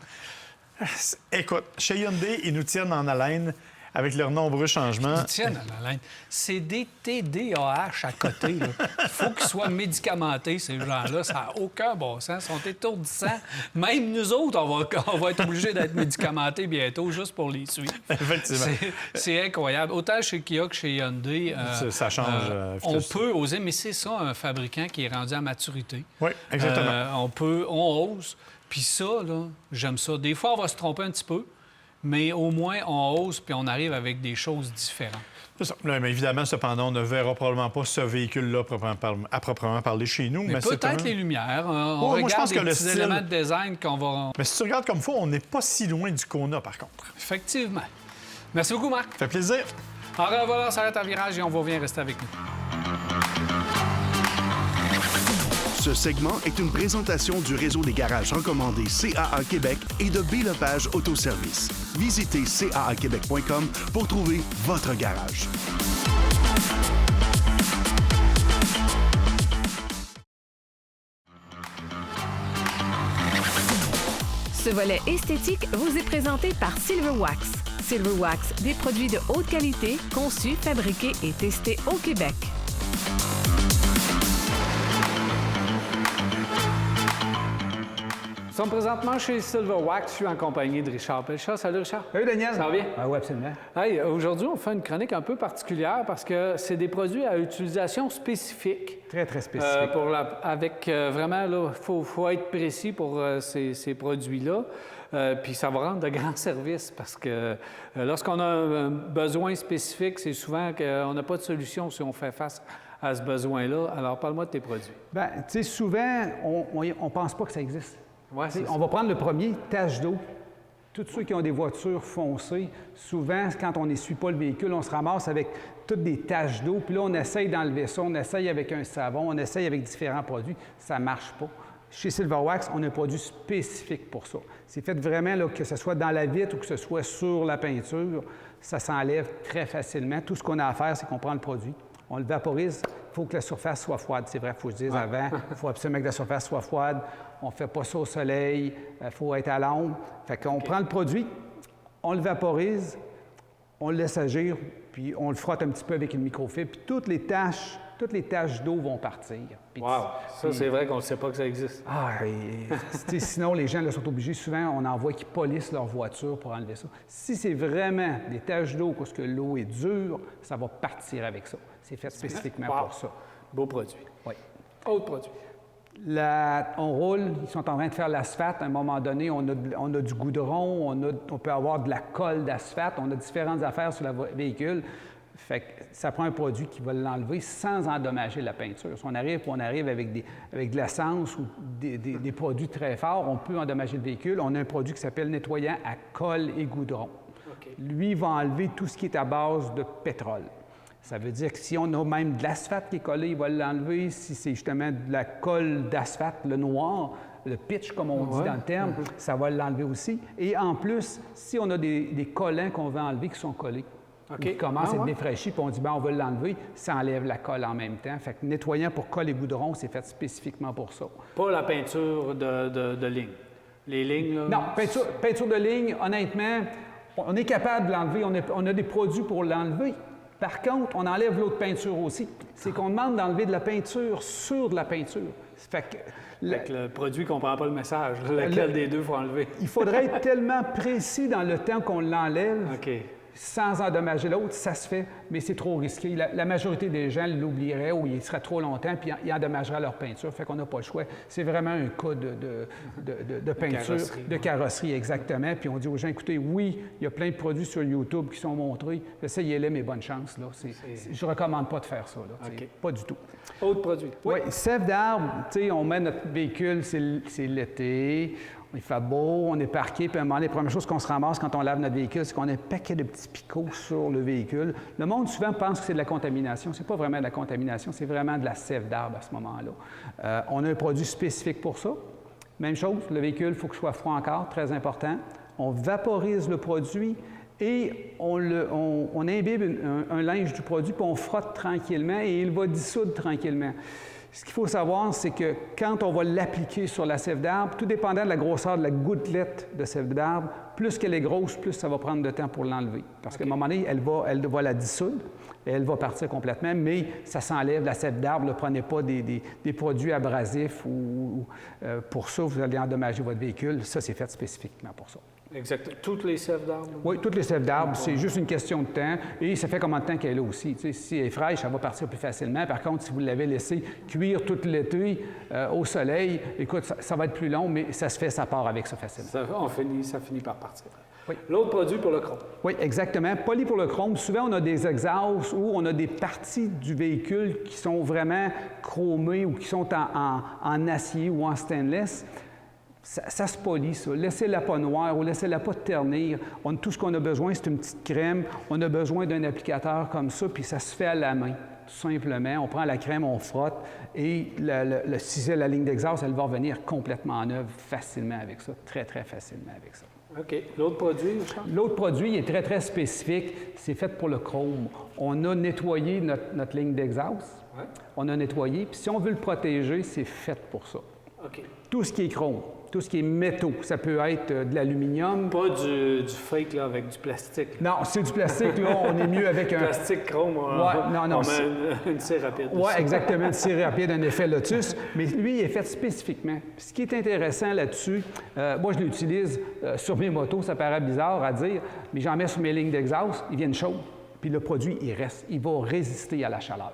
Écoute, chez Hyundai, ils nous tiennent en haleine avec leurs nombreux changements. Ils tiennent à la laine. C'est des TDAH à côté. Il faut qu'ils soient médicamentés, ces gens-là. Ça n'a aucun bon sens. Ils sont étourdissants. Même nous autres, on va être obligés d'être médicamentés bientôt juste pour les suivre. Effectivement. C'est incroyable. Autant chez Kia que chez Hyundai, ça change. on peut oser, mais c'est ça, un fabricant qui est rendu à maturité. Oui, exactement. On ose. Puis ça, là, j'aime ça. Des fois, on va se tromper un petit peu, mais au moins, on ose puis on arrive avec des choses différentes. C'est ça. Là, mais évidemment, cependant, on ne verra probablement pas ce véhicule-là à proprement parler chez nous. Mais peut-être les lumières. On moi, je regarde pense que les le petits style... éléments de design qu'on va... Mais si tu regardes comme il faut, on n'est pas si loin du Kona, par contre. Effectivement. Merci beaucoup, Marc. Ça fait plaisir. Alors voilà, on s'arrête à virage et on va bien rester avec nous. Ce segment est une présentation du réseau des garages recommandés CAA Québec et de B-Lepage Autoservice. Visitez caaquebec.com pour trouver votre garage. Ce volet esthétique vous est présenté par Silverwax. Silverwax, des produits de haute qualité, conçus, fabriqués et testés au Québec. Nous sommes présentement chez Silverwax. Je suis en compagnie de Richard Pelchat. Salut, Richard. Salut, Daniel. Ça va bien? Ah oui, absolument. Hey, aujourd'hui, on fait une chronique un peu particulière parce que c'est des produits à utilisation spécifique. Très, très spécifique. Vraiment, là, faut être précis pour ces produits-là. Puis ça va rendre de grands services parce que lorsqu'on a un besoin spécifique, c'est souvent qu'on n'a pas de solution si on fait face à ce besoin-là. Alors, parle-moi de tes produits. Bien, tu sais, souvent, on ne pense pas que ça existe. Ouais, on va prendre le premier, tache d'eau. Tous ceux qui ont des voitures foncées, souvent, quand on n'essuie pas le véhicule, on se ramasse avec toutes des taches d'eau. Puis là, on essaye d'enlever ça, on essaye avec un savon, on essaye avec différents produits. Ça ne marche pas. Chez Silverwax, on a un produit spécifique pour ça. C'est fait vraiment, là, que ce soit dans la vitre ou que ce soit sur la peinture, ça s'enlève très facilement. Tout ce qu'on a à faire, c'est qu'on prend le produit, on le vaporise. Il faut que la surface soit froide. C'est vrai, il faut que je dise avant. Il faut absolument que la surface soit froide. On ne fait pas ça au soleil. Il faut être à l'ombre. Fait qu'on prend le produit, on le vaporise, on le laisse agir, puis on le frotte un petit peu avec une microfibre. Puis toutes les taches d'eau vont partir. Puis, wow! Ça, c'est vrai qu'on ne sait pas que ça existe. Sinon, les gens là, sont obligés, souvent, on en voit qui polissent leur voiture pour enlever ça. Si c'est vraiment des taches d'eau parce que l'eau est dure, ça va partir avec ça. C'est fait spécifiquement pour ça. Beau produit. Oui. Autre produit. On roule, ils sont en train de faire l'asphalte. À un moment donné, on a du goudron, on peut avoir de la colle d'asphalte, on a différentes affaires sur le véhicule. Fait que ça prend un produit qui va l'enlever sans endommager la peinture. Si on arrive avec de l'essence ou des produits très forts, on peut endommager le véhicule. On a un produit qui s'appelle nettoyant à colle et goudron. Okay. Lui, il va enlever tout ce qui est à base de pétrole. Ça veut dire que si on a même de l'asphalte qui est collé, il va l'enlever. Si c'est justement de la colle d'asphalte, le noir, le pitch, comme on dit dans le terme, ça va l'enlever aussi. Et en plus, si on a des collants qu'on veut enlever qui sont collés, qui commencent à être défraîchis, puis on dit, on va l'enlever, ça enlève la colle en même temps. Fait que nettoyant pour colle et goudron, c'est fait spécifiquement pour ça. Pas la peinture de ligne. Les lignes, là... Non, peinture de ligne, honnêtement, on est capable de l'enlever. On a des produits pour l'enlever. Par contre, on enlève l'autre peinture aussi. C'est qu'on demande d'enlever de la peinture sur de la peinture. Fait que le produit ne comprend pas le message. Lequel des deux il faut enlever? Il faudrait être tellement précis dans le temps qu'on l'enlève. Sans endommager l'autre, ça se fait, mais c'est trop risqué. La majorité des gens l'oublieraient ou il serait trop longtemps, puis ils endommageraient leur peinture. Fait qu'on n'a pas le choix. C'est vraiment un cas de peinture, de carrosserie, exactement. Puis on dit aux gens, écoutez, oui, il y a plein de produits sur YouTube qui sont montrés. Essayez-les, mais bonne chance. Là. Je ne recommande pas de faire ça. Là, pas du tout. Autre produit. Oui, sève d'arbre, tu sais, on met notre véhicule, c'est l'été. Il fait beau, on est parqué, puis à un moment donné, la première chose qu'on se ramasse quand on lave notre véhicule, c'est qu'on a un paquet de petits picots sur le véhicule. Le monde, souvent, pense que c'est de la contamination. C'est pas vraiment de la contamination, c'est vraiment de la sève d'arbre à ce moment-là. On a un produit spécifique pour ça. Même chose, le véhicule, il faut qu'il soit froid encore, très important. On vaporise le produit et on imbibe un linge du produit, puis on frotte tranquillement et il va dissoudre tranquillement. Ce qu'il faut savoir, c'est que quand on va l'appliquer sur la sève d'arbre, tout dépendant de la grosseur de la gouttelette de sève d'arbre, plus qu'elle est grosse, plus ça va prendre de temps pour l'enlever. Parce qu'à un moment donné, elle va la dissoudre et elle va partir complètement, mais ça s'enlève. La sève d'arbre, ne prenez pas des produits abrasifs ou pour ça, vous allez endommager votre véhicule. Ça, c'est fait spécifiquement pour ça. Exactement. Toutes les sèves d'arbre? Oui, toutes les sèves d'arbre, c'est juste une question de temps. Et ça fait combien de temps qu'elle est là aussi? Tu sais, si elle est fraîche, ça va partir plus facilement. Par contre, si vous l'avez laissé cuire tout l'été au soleil, écoute, ça va être plus long, mais ça se fait, ça part avec ça facilement. Ça finit par partir. Oui. L'autre produit pour le chrome. Oui, exactement. Poly pour le chrome. Souvent, on a des exhausts où on a des parties du véhicule qui sont vraiment chromées ou qui sont en acier ou en stainless. Ça se polit, ça. Laissez-la pas noire ou laissez-la pas ternir. Tout ce qu'on a besoin, c'est une petite crème. On a besoin d'un applicateur comme ça, puis ça se fait à la main, tout simplement. On prend la crème, on frotte, et si c'est la ligne d'exhaust, elle va revenir complètement neuve facilement avec ça, très, très facilement avec ça. OK. L'autre produit, Charles? L'autre produit est très, très spécifique. C'est fait pour le chrome. On a nettoyé notre ligne d'exhaust. Ouais. On a nettoyé, puis si on veut le protéger, c'est fait pour ça. OK. Tout ce qui est chrome. Tout ce qui est métaux, ça peut être de l'aluminium. Pas du fake là, avec du plastique. Non, c'est du plastique, là, on est mieux avec un... Plastique chrome, on met une cire rapide. Oui, exactement, une cire rapide, un effet Lotus. Mais lui, il est fait spécifiquement. Ce qui est intéressant là-dessus, moi, je l'utilise sur mes motos, ça paraît bizarre à dire, mais j'en mets sur mes lignes d'exhaust, ils viennent chauds, puis le produit, il reste, il va résister à la chaleur.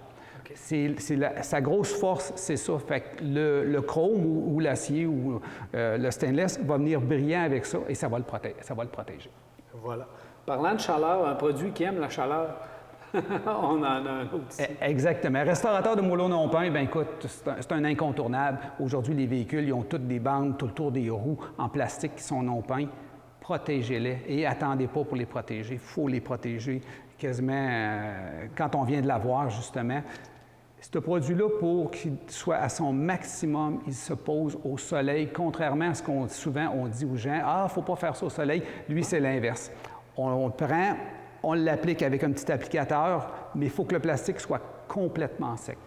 Sa grosse force, c'est ça. Fait que le chrome ou l'acier ou le stainless va venir brillant avec ça et ça va le protéger. Voilà. Parlant de chaleur, un produit qui aime la chaleur, on en a un autre ici. Exactement. Restaurateur de moulons non peints, bien écoute, c'est un incontournable. Aujourd'hui, les véhicules, ils ont toutes des bandes tout le tour des roues en plastique qui sont non peints. Protégez-les et attendez pas pour les protéger. Il faut les protéger quasiment quand on vient de l'avoir, justement. Ce produit-là, pour qu'il soit à son maximum, il se pose au soleil, contrairement à ce qu'on souvent on dit aux gens, « Ah, il ne faut pas faire ça au soleil. » Lui, c'est l'inverse. On le prend, on l'applique avec un petit applicateur, mais il faut que le plastique soit complètement sec.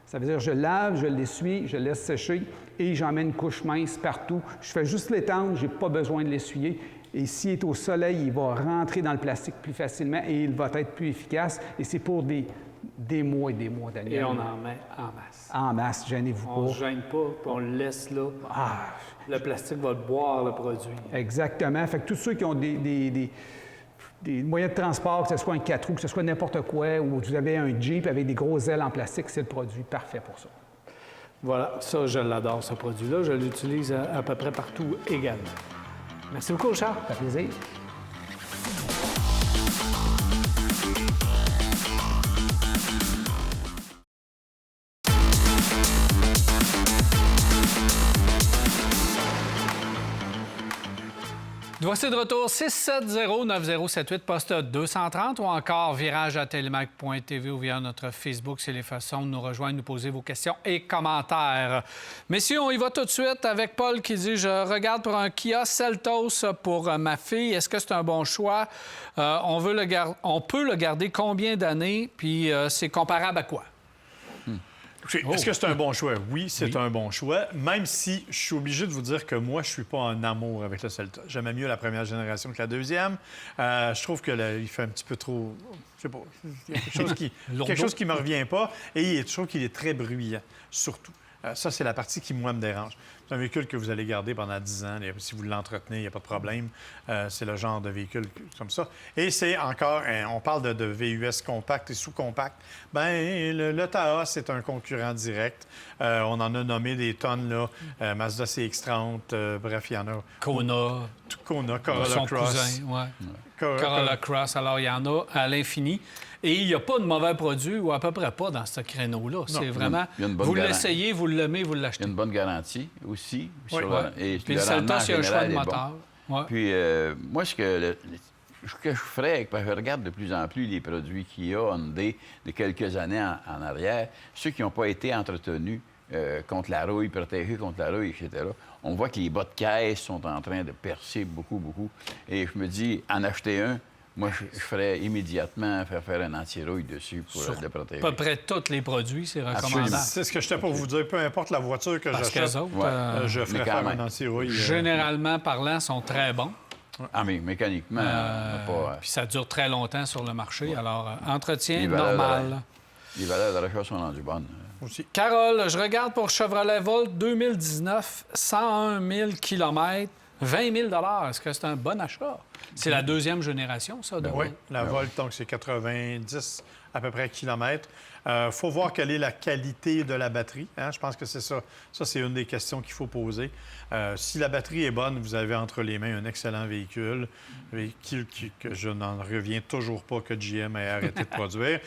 Ça veut dire, je lave, je l'essuie, je laisse sécher et j'en mets une couche mince partout. Je fais juste l'étendre, je n'ai pas besoin de l'essuyer. Et s'il est au soleil, il va rentrer dans le plastique plus facilement et il va être plus efficace. Et c'est pour des mois et des mois d'années. Et on en met en masse. En masse, gênez-vous pas. On ne se gêne pas, puis on le laisse là. Le plastique va le boire, le produit. Exactement. Fait que tous ceux qui ont des moyens de transport, que ce soit un 4 roues, que ce soit n'importe quoi, ou vous avez un Jeep avec des grosses ailes en plastique, c'est le produit parfait pour ça. Voilà, ça, je l'adore, ce produit-là. Je l'utilise à peu près partout également. Merci beaucoup, Charles. Ça fait plaisir. Voici de retour 670-9078, poste 230 ou encore virage à télémac.tv ou via notre Facebook. C'est les façons de nous rejoindre, nous poser vos questions et commentaires. Messieurs, on y va tout de suite avec Paul qui dit « Je regarde pour un Kia Seltos pour ma fille. Est-ce que c'est un bon choix? On peut le garder combien d'années? Puis c'est comparable à quoi? » Est-ce que c'est un bon choix? Oui, c'est un bon choix, même si je suis obligé de vous dire que moi, je ne suis pas en amour avec le Seltos. J'aimais mieux la première génération que la deuxième. Je trouve qu'il fait un petit peu trop... Je sais pas. Il y a quelque chose qui ne me revient pas. Et je trouve qu'il est très bruyant, surtout. Ça, c'est la partie qui, moi, me dérange. C'est un véhicule que vous allez garder pendant 10 ans. Si vous l'entretenez, il n'y a pas de problème. C'est le genre de véhicule comme ça. Et c'est encore, on parle de VUS compact et sous-compact. Bien, le Taos, c'est un concurrent direct. On en a nommé des tonnes, là. Mazda CX-30, bref, il y en a. Kona. Corolla Cross. Cousin, ouais. Corolla Cross. Alors, il y en a à l'infini. Et il n'y a pas de mauvais produit, ou à peu près pas, dans ce créneau-là. C'est vraiment... il y a une bonne vous garantie. l'essayez, vous l'aimez, vous l'achetez. Il y a une bonne garantie aussi. Oui. Et Puis le Seltos, il y a un choix de moteur. Ouais. Puis moi, ce que je ferais, parce que je regarde de plus en plus les produits qu'il y a Hyundai de quelques années en arrière, ceux qui n'ont pas été entretenus contre la rouille, protégés contre la rouille, etc., on voit que les bas de caisse sont en train de percer beaucoup, beaucoup. Et je me dis, en acheter un, moi, je ferais immédiatement faire un anti-rouille dessus pour le protéger. À peu près tous les produits, c'est recommandable. Absolument. C'est ce que j'étais pour vous dire. Peu importe la voiture que Parce j'achète, qu'eux autres, je ferais faire un anti-rouille. généralement parlant, sont très bons. Ah, mais mécaniquement, Puis ça dure très longtemps sur le marché. Alors, entretien Les valeurs normal. les valeurs de rachat sont rendues bonnes. Aussi. Carole, je regarde pour Chevrolet Volt 2019, 101 000 km, 20 000 $. Est-ce que c'est un bon achat? C'est la deuxième génération, ça, de Oui, Volt? la Volt, donc c'est 90 à peu près kilomètres. Il faut voir quelle est la qualité de la batterie. Hein? Je pense que c'est ça. Ça, c'est une des questions qu'il faut poser. Si la batterie est bonne, vous avez entre les mains un excellent véhicule que je n'en reviens toujours pas que GM ait arrêté de produire.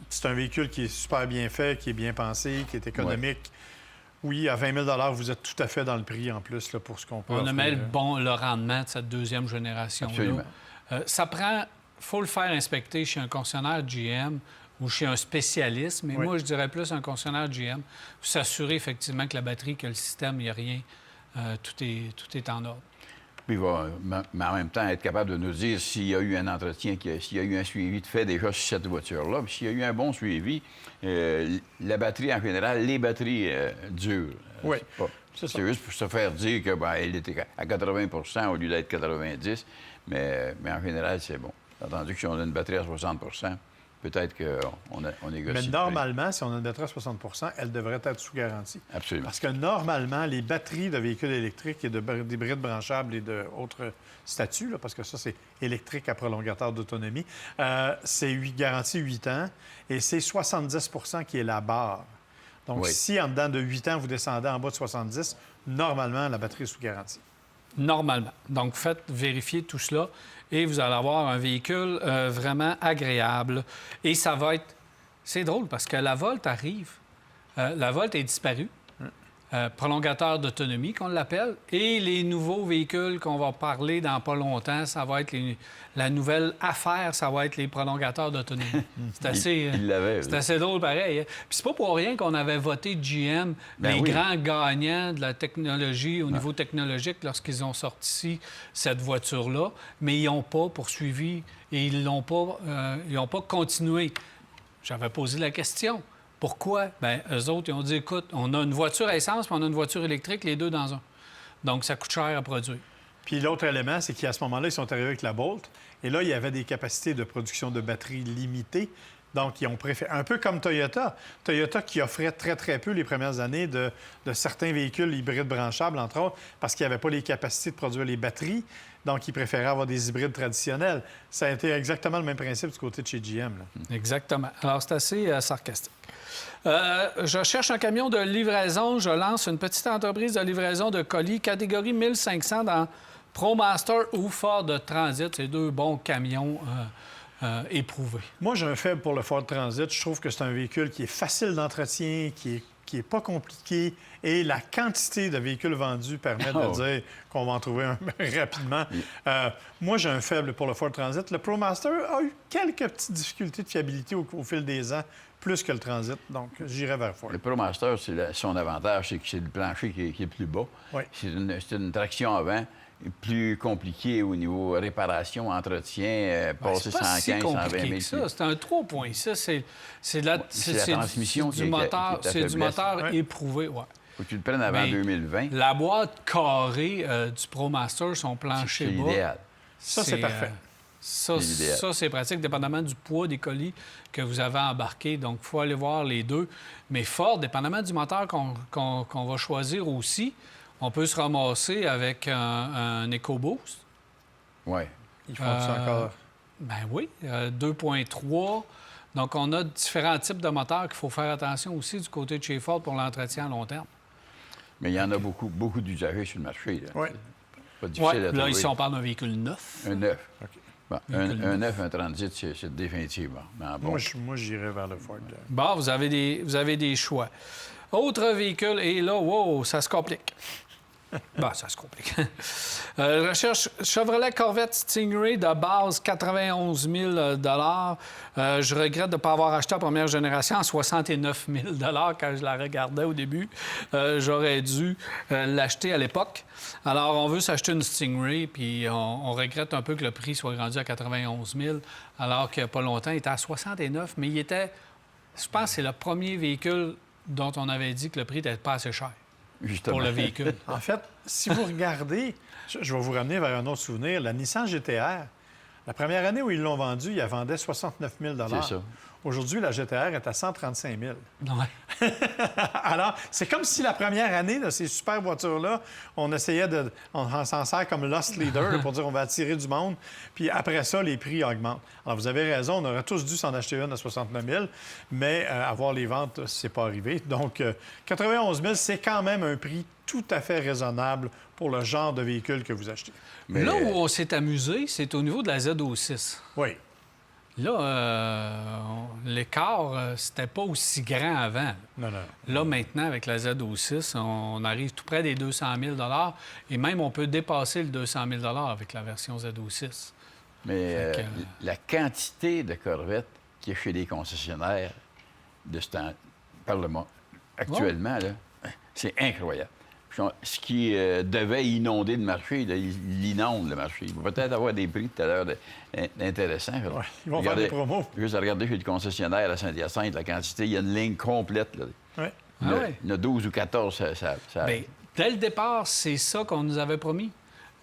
C'est un véhicule qui est super bien fait, qui est bien pensé, qui est économique. Oui, à 20 000 vous êtes tout à fait dans le prix en plus là, pour ce qu'on peut On offrir. aimait le rendement de cette deuxième génération-là. Absolument. Ça prend... Il faut le faire inspecter chez un concessionnaire GM ou chez un spécialiste, mais Oui. moi, je dirais plus un concessionnaire GM pour s'assurer effectivement que la batterie, que le système, il n'y a rien. Tout est en ordre. Puis il va, mais en même temps, être capable de nous dire s'il y a eu un entretien, s'il y a eu un suivi de fait déjà sur cette voiture-là. Puis s'il y a eu un bon suivi, la batterie, en général, les batteries durent. Oui, C'est juste pour se faire dire que elle était à 80 au lieu d'être 90 mais en général, c'est bon. Entendu que si on a une batterie à 60 peut-être qu'on négocie. Mais normalement, si on a une batterie à 60 elle devrait être sous garantie. Absolument. Parce que normalement, les batteries de véhicules électriques et d'hybrides branchables et d'autres statuts, là, parce que ça, c'est électrique à prolongateur d'autonomie, c'est garantie 8 ans et c'est 70 qui est la barre. Donc, Oui. si en dedans de 8 ans, vous descendez en bas de 70, normalement, la batterie est sous garantie. Normalement. Donc, faites vérifier tout cela et vous allez avoir un véhicule vraiment agréable. Et ça va être... C'est drôle parce que la Volt arrive. La Volt est disparue. Prolongateur d'autonomie, qu'on l'appelle. Et les nouveaux véhicules qu'on va parler dans pas longtemps, ça va être la nouvelle affaire, ça va être les prolongateurs d'autonomie. C'est assez, Il l'avait, c'est là. assez drôle pareil. Hein. Puis c'est pas pour rien qu'on avait voté GM, Ben les oui. grands gagnants de la technologie au niveau technologique lorsqu'ils ont sorti cette voiture-là, mais ils n'ont pas poursuivi et ils n'ont pas continué. J'avais posé la question. Pourquoi? Bien, eux autres, ils ont dit, écoute, on a une voiture à essence puis on a une voiture électrique, les deux dans un. Donc, ça coûte cher à produire. Puis l'autre élément, c'est qu'à ce moment-là, ils sont arrivés avec la Bolt. Et là, il y avait des capacités de production de batteries limitées. Donc, ils ont préféré... Un peu comme Toyota. Toyota qui offrait très, très peu les premières années de certains véhicules hybrides branchables, entre autres, parce qu'il n'y avait pas les capacités de produire les batteries. Donc, ils préféraient avoir des hybrides traditionnels. Ça a été exactement le même principe du côté de chez GM. Là. Exactement. Alors, c'est assez sarcastique. Je cherche un camion de livraison. Je lance une petite entreprise de livraison de colis catégorie 1500 dans ProMaster ou Ford Transit. C'est deux bons camions éprouvés. Moi, j'ai un faible pour le Ford Transit. Je trouve que c'est un véhicule qui est facile d'entretien, qui est pas compliqué, et la quantité de véhicules vendus permet de dire qu'on va en trouver un rapidement. Moi, j'ai un faible pour le Ford Transit. Le ProMaster a eu quelques petites difficultés de fiabilité au fil des ans, plus que le Transit. Donc, j'irai vers Ford. Le ProMaster, son avantage, c'est que c'est le plancher qui est plus bas. Oui. C'est une traction avant plus compliquée au niveau réparation, entretien, passer C'est pas 115, si 120 compliqué 000. que ça. C'est un 3.6. C'est la transmission du qui est moteur, la c'est du faiblesse. moteur Ouais. éprouvé. Ouais. Faut que tu le prennes avant Mais 2020. La boîte carrée du ProMaster, son plancher C'est bas. l'idéal. Ça, c'est parfait. Ça, C'est l'idéal. ça, c'est pratique, dépendamment du poids des colis que vous avez embarqués. Donc, il faut aller voir les deux. Mais Ford, dépendamment du moteur qu'on va choisir aussi, on peut se ramasser avec un EcoBoost. Oui. Ils font ça encore. Ben oui, 2.3. Donc, on a différents types de moteurs qu'il faut faire attention aussi du côté de chez Ford pour l'entretien à long terme. Mais il y en a beaucoup d'usagers sur le marché. Là. Oui. Pas difficile à Là, trouver. ici, on parle d'un véhicule neuf. Un neuf. Bon, Véhicule un neuf, un transit, c'est définitivement. Mais bon. Moi, j'irais vers le Ford. Bon, vous avez des choix. Autre véhicule, et là, wow, ça se complique. Bon, ça se complique. Recherche Chevrolet Corvette Stingray de base, 91 000 Je regrette de ne pas avoir acheté la première génération à 69 000 quand je la regardais au début. J'aurais dû l'acheter à l'époque. Alors, on veut s'acheter une Stingray, puis on regrette un peu que le prix soit rendu à 91 000 alors qu'il n'y a pas longtemps, il était à 69 mais il était, je pense que c'est le premier véhicule dont on avait dit que le prix n'était pas assez cher. Justement. Pour le véhicule. En fait, si vous regardez, je vais vous ramener vers un autre souvenir, la Nissan GT-R, la première année où ils l'ont vendue, ils la vendaient 69 000 C'est ça. Aujourd'hui, la GT-R est à 135 000 Ouais. Alors, c'est comme si la première année de ces super voitures-là, on essayait de... On s'en sert comme lost leader là, pour dire on va attirer du monde. Puis après ça, les prix augmentent. Alors, vous avez raison, on aurait tous dû s'en acheter une à 69 000 mais avoir les ventes, c'est pas arrivé. Donc, 91 000 c'est quand même un prix tout à fait raisonnable pour le genre de véhicule que vous achetez. Mais, Là où on s'est amusé, c'est au niveau de la ZO6. Oui. Là, l'écart, c'était pas aussi grand avant. Non. Là, maintenant, avec la ZO6, on arrive tout près des 200 000 et même on peut dépasser le 200 000 avec la version ZO6. Mais Fait que, la quantité de Corvettes qui est chez les concessionnaires de ce temps, parle-moi, actuellement, là, c'est incroyable. Ce qui devait inonder le marché, là, il inonde le marché. Il va peut-être avoir des prix tout à l'heure intéressants. Ouais, ils vont faire des promos. Juste à regarder chez le concessionnaire à Saint-Hyacinthe, la quantité, il y a une ligne complète. Là. Ouais. Il y en a 12 ou 14, ça Bien, dès le départ, c'est ça qu'on nous avait promis.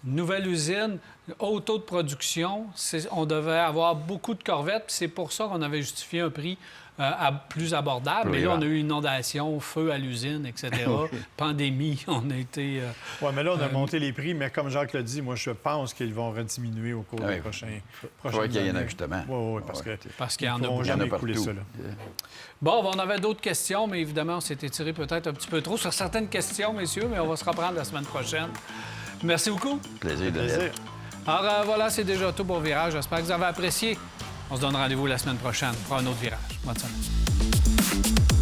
Nouvelle usine, haut taux de production. On devait avoir beaucoup de Corvettes, puis c'est pour ça qu'on avait justifié un prix plus abordable. Mais là, on a eu inondation, feu à l'usine, etc. Pandémie, on a été... Oui, mais là, on a monté les prix, mais comme Jacques l'a dit, moi, je pense qu'ils vont rediminuer au cours des prochaines qu'il y ait un ajustement. Oui, parce qu'il y en a ils beaucoup. vont jamais partout. couler ça. Là. Bon, on avait d'autres questions, mais évidemment, on s'est étiré peut-être un petit peu trop sur certaines questions, messieurs, mais on va se reprendre la semaine prochaine. Merci beaucoup. Plaisir de Plaisir. Alors voilà, c'est déjà tout pour Virage. J'espère que vous avez apprécié. On se donne rendez-vous la semaine prochaine pour un autre virage. Bonne semaine.